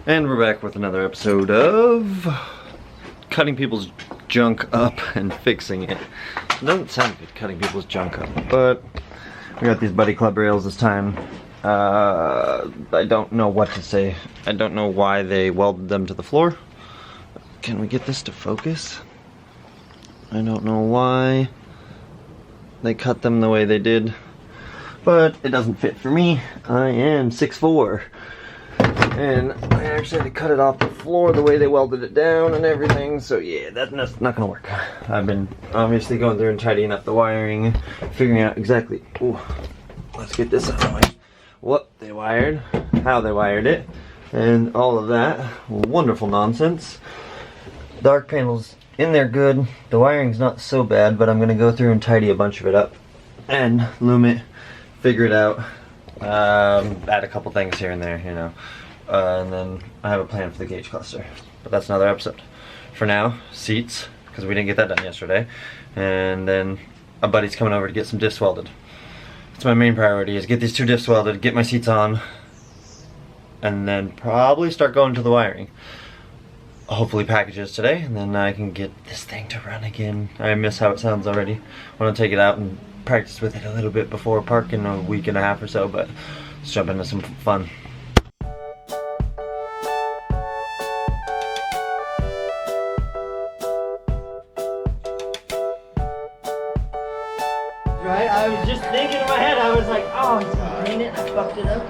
And we're back with another episode of cutting people's junk up and fixing it. It doesn't sound good, cutting people's junk up, but we got these Buddy Club rails this time. I don't know what to say. I don't know why they welded them to the floor. Can we get this to focus? I don't know why they cut them the way they did, but it doesn't fit for me. I am 6'4", and I actually had to cut it off the floor the way they welded it down and everything, so yeah, that's not gonna work. I've been obviously going through and tidying up the wiring, figuring out exactly, let's get this out of the way, what they wired, how they wired it, and all of that wonderful nonsense. Dark panels in there good, the wiring's not so bad, but I'm gonna go through and tidy a bunch of it up and loom it, figure it out, add a couple things here and there, you know. And then I have a plan for the gauge cluster, but that's another episode. For now, seats, because we didn't get that done yesterday, and then a buddy's coming over to get some diffs welded. That's my main priority, is get these two diffs welded, get my seats on, and then probably start going to the wiring. Hopefully packages today, and then I can get this thing to run again. I miss how it sounds already. I want to take it out and practice with it a little bit before park in a week and a half or so, but let's jump into some fun. Right? I was just thinking in my head, I was like, oh, he's gonna paint it, and I fucked it up.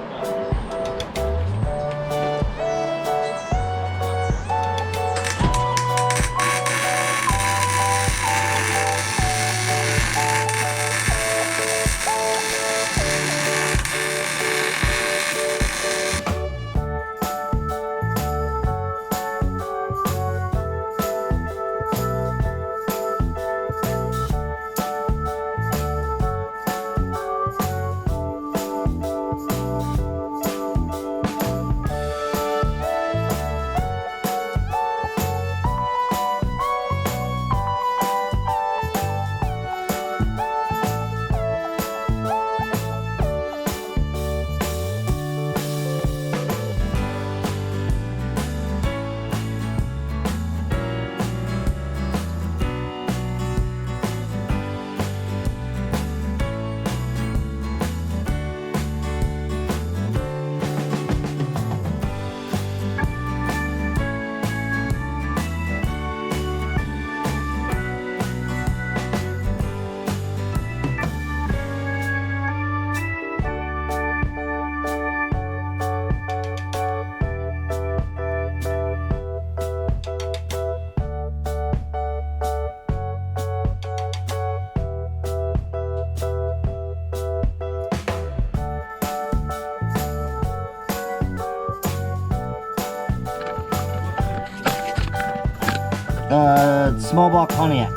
Small block Pontiac.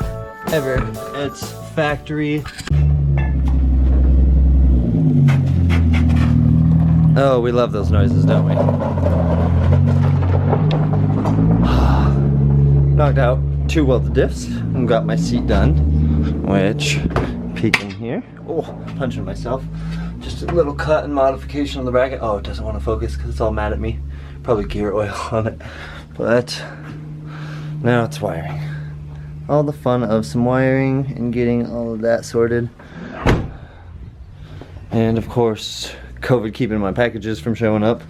Ever. It's factory. Oh, we love those noises, don't we? Knocked out 2 welded diffs and got my seat done, which, peeking here, punching myself. Just a little cut and modification on the bracket. Oh, it doesn't want to focus because it's all mad at me. Probably gear oil on it. But now it's wiring. All the fun of some wiring and getting all of that sorted. And of course, COVID keeping my packages from showing up.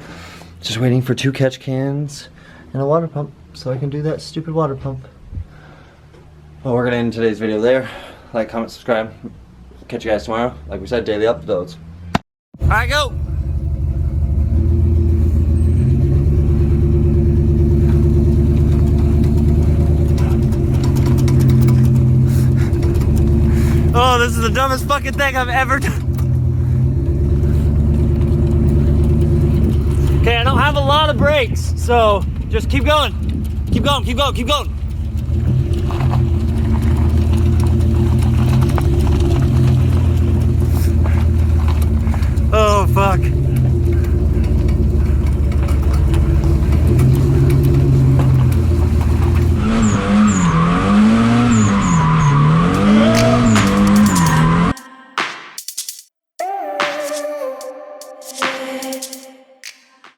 Just waiting for 2 catch cans and a water pump so I can do that stupid water pump. Well, we're gonna end today's video there. Like, comment, subscribe. Catch you guys tomorrow. Like we said, daily uploads. Alright, go! Oh, this is the dumbest fucking thing I've ever done. Okay, I don't have a lot of brakes, so just keep going. Keep going, keep going, keep going. Oh, fuck.